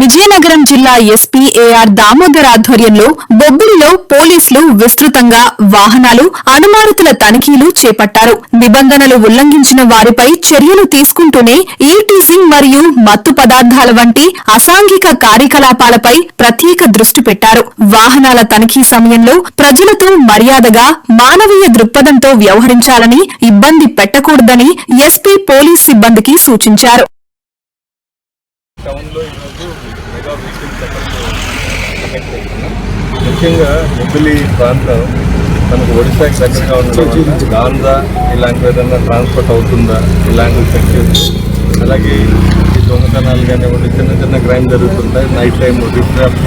విజయనగరం జిల్లా SP AR Damodar ఆధ్వర్యంలో బొబ్బిలిలో పోలీసులు విస్తృతంగా వాహనాలు అనుమానితుల తనిఖీలు చేపట్టారు. నిబంధనలు ఉల్లంఘించిన వారిపై చర్యలు తీసుకుంటూనే ఈటీజింగ్ మరియు మత్తు పదార్థాల వంటి అసాంఘిక కార్యకలాపాలపై ప్రత్యేక దృష్టి పెట్టారు. వాహనాల తనిఖీ సమయంలో ప్రజలతో మర్యాదగా మానవీయ దృక్పథంతో వ్యవహరించాలని, ఇబ్బంది పెట్టకూడదని ఎస్పీ పోలీస్ సిబ్బందికి సూచించారు. ముఖ్యంగా బొబ్బిలి ప్రాంతం మనకు ఒడిశాకి దగ్గరగా ఉండడం, గాంధా ఇలాంటి ఏదైనా ట్రాన్స్పోర్ట్ అవుతుందా ఇలాంటి చెక్ చేసి, అలాగే ఈ దొంగతనాలు కానివ్వండి, చిన్న చిన్న క్రైమ్ జరుగుతుంటాయి. నైట్ టైం రిఫ్రాప్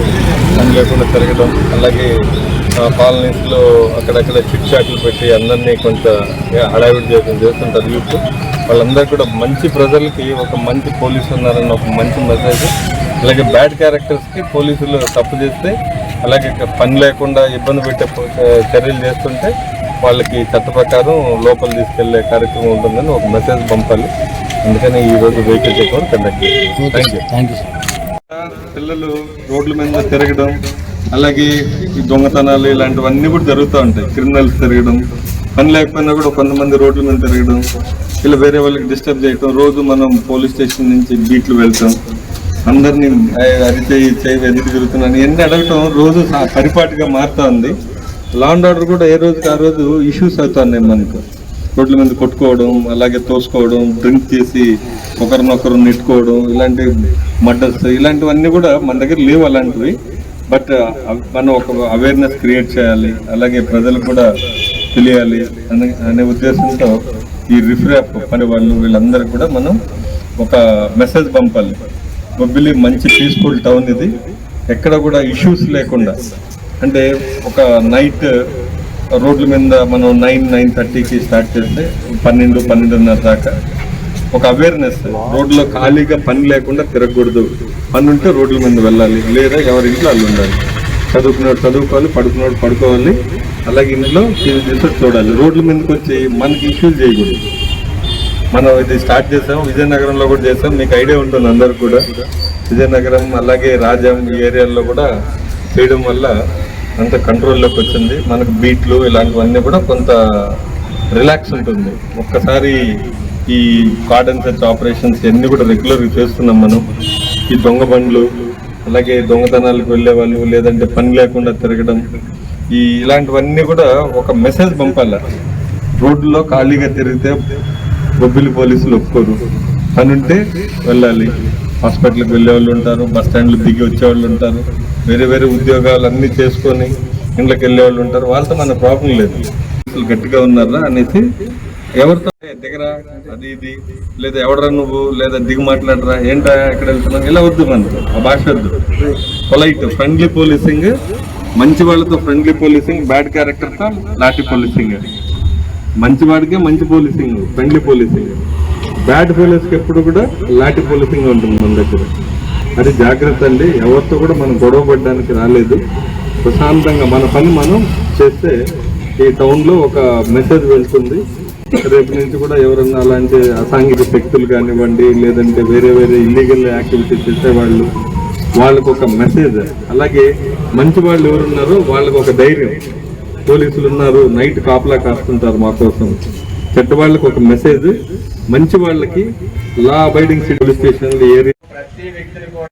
పని లేకుండా తిరగడం, అలాగే కాలనీస్లో అక్కడక్కడ చిట్ చాట్లు పెట్టి అందరినీ కొంచెం హడావిడి చేస్తుంటారు యూత్. వాళ్ళందరూ కూడా మంచి ప్రజలకి ఒక మంచి పోలీసు ఉన్నారన్న ఒక మంచి మెసేజ్. అలాగే బ్యాడ్ క్యారెక్టర్స్కి పోలీసులు తప్పు చేస్తే, అలాగే పని లేకుండా ఇబ్బంది పెట్టే చర్యలు చేస్తుంటే వాళ్ళకి చట్ట ప్రకారం లోపల తీసుకెళ్లే కార్యక్రమం ఉంటుందని ఒక మెసేజ్ పంపాలి. అందుకని ఈరోజు వెహికల్ చెక్ కండక్ట్ చేస్తాం. Thank you. పిల్లలు రోడ్ల మీద తిరగడం, అలాగే ఈ దొంగతనాలు ఇలాంటివన్నీ కూడా జరుగుతూ ఉంటాయి. క్రిమినల్స్ తిరగడం, పని లేకపోయినా కూడా కొంతమంది రోడ్ల మీద తిరగడం, ఇలా వేరే వాళ్ళకి డిస్టర్బ్ చేయడం. రోజు మనం పోలీస్ స్టేషన్ నుంచి బీట్లు వెళ్తాం, అందరినీ చేయి ఎదురు తిరుగుతున్నాను ఎన్ని అడగటం రోజు పరిపాటిగా మారుతూ ఉంది. లా అండ్ ఆర్డర్ కూడా ఏ రోజుకి ఆ రోజు ఇష్యూస్ అవుతున్నాయి మనకు. రోడ్ల మీద కొట్టుకోవడం, అలాగే తోసుకోవడం, డ్రింక్ చేసి ఒకరినొకరు నెట్టుకోవడం, ఇలాంటి మర్డర్స్ ఇలాంటివన్నీ కూడా మన దగ్గర లేవు అలాంటివి. బట్ మనం ఒక అవేర్నెస్ క్రియేట్ చేయాలి, అలాగే ప్రజలకు కూడా తెలియాలి అనే ఉద్దేశంతో ఈ రిఫ్రాప్ పని వాళ్ళు వీళ్ళందరికీ కూడా మనం ఒక మెసేజ్ పంపాలి. బొబ్బిలి మంచి పీస్ఫుల్ టౌన్, ఇది ఎక్కడ కూడా ఇష్యూస్ లేకుండా, అంటే ఒక నైట్ రోడ్ల మీద మనం 9-9:30కి స్టార్ట్ చేస్తే 12-12:30 దాకా ఒక అవేర్నెస్. రోడ్లో ఖాళీగా పని లేకుండా తిరగకూడదు, పని ఉంటే రోడ్ల మీద వెళ్ళాలి, లేదా ఎవరింట్లో వాళ్ళు ఉండాలి. చదువుకున్నాడు చదువుకోవాలి, పడుకున్నాడు పడుకోవాలి, అలాగే ఇంట్లో టీవీ చూసి చూడాలి. రోడ్ల మీదకి వచ్చి మనకి ఇష్యూస్ చేయకూడదు. మనం ఇది స్టార్ట్ చేసాం, విజయనగరంలో కూడా చేసాం, మీకు ఐడియా ఉంటుంది అందరు కూడా. విజయనగరం అలాగే రాజం ఈ ఏరియాల్లో కూడా చేయడం వల్ల అంత కంట్రోల్లోకి వచ్చింది. మనకు బీట్లు ఇలాంటివన్నీ కూడా కొంత రిలాక్స్ ఉంటుంది. ఒక్కసారి ఈ కార్డన్ సెర్చ్ ఆపరేషన్స్ అన్నీ కూడా రెగ్యులర్గా చేస్తున్నాం మనం. ఈ దొంగ బండ్లు, అలాగే దొంగతనాలకు వెళ్ళే వాళ్ళు, లేదంటే పని లేకుండా తిరగడం, ఇలాంటివన్నీ కూడా ఒక మెసేజ్ పంపాలి. రోడ్లో ఖాళీగా తిరిగితే బొబ్బిలి పోలీసులు ఒప్పుకోరు, పని ఉంటే వెళ్ళాలి. హాస్పిటల్కి వెళ్ళే వాళ్ళు ఉంటారు, బస్ స్టాండ్లు దిగి వచ్చేవాళ్ళు ఉంటారు, వేరే వేరే ఉద్యోగాలు అన్నీ చేసుకొని ఇంట్లోకి వెళ్ళే వాళ్ళు ఉంటారు. వాళ్ళతో మన ప్రాబ్లం లేదు. అసలు గట్టిగా ఉన్నారా అనేసి ఎవరితో దిగరా అది ఇది, లేదా ఎవడరా నువ్వు, లేదా దిగి మాట్లాడరా, ఏంటా ఎక్కడ వెళ్తున్నావు, ఇలా వద్దు. మనకు ఆ భాష వద్దు. పొలైట్ ఫ్రెండ్లీ పోలీసింగ్, మంచి వాళ్ళతో ఫ్రెండ్లీ పోలీసింగ్, బ్యాడ్ క్యారెక్టర్తో లాఠీ పోలీసింగ్. మంచివాడికే మంచి పోలీసింగ్, ఫ్రెండ్లీ పోలీసింగ్. బ్యాడ్ పోలీస్కి ఎప్పుడు కూడా లాఠీ పోలీసింగ్ ఉంటుంది మన దగ్గర. అది జాగ్రత్త అండి. ఎవరితో కూడా మనం గొడవ పడడానికి రాలేదు. ప్రశాంతంగా మన పని మనం చేస్తే ఈ టౌన్లో ఒక మెసేజ్ వెళ్తుంది. రేపు నుంచి కూడా ఎవరన్నా అలాంటి అసాంఘిక శక్తులు కానివ్వండి, లేదంటే వేరే వేరే ఇల్లీగల్ యాక్టివిటీస్ చేసేవాళ్ళు, వాళ్ళకు ఒక మెసేజ్. అలాగే మంచి వాళ్ళు ఎవరున్నారో వాళ్ళకు ఒక ధైర్యం. పోలీసులు ఉన్నారు, నైట్ కాపలా కాస్తుంటారు మా కోసం. చెడ్డ వాళ్ళకి ఒక మెసేజ్, మంచి వాళ్ళకి law abiding police station area ప్రతి వ్యక్తిని కూడా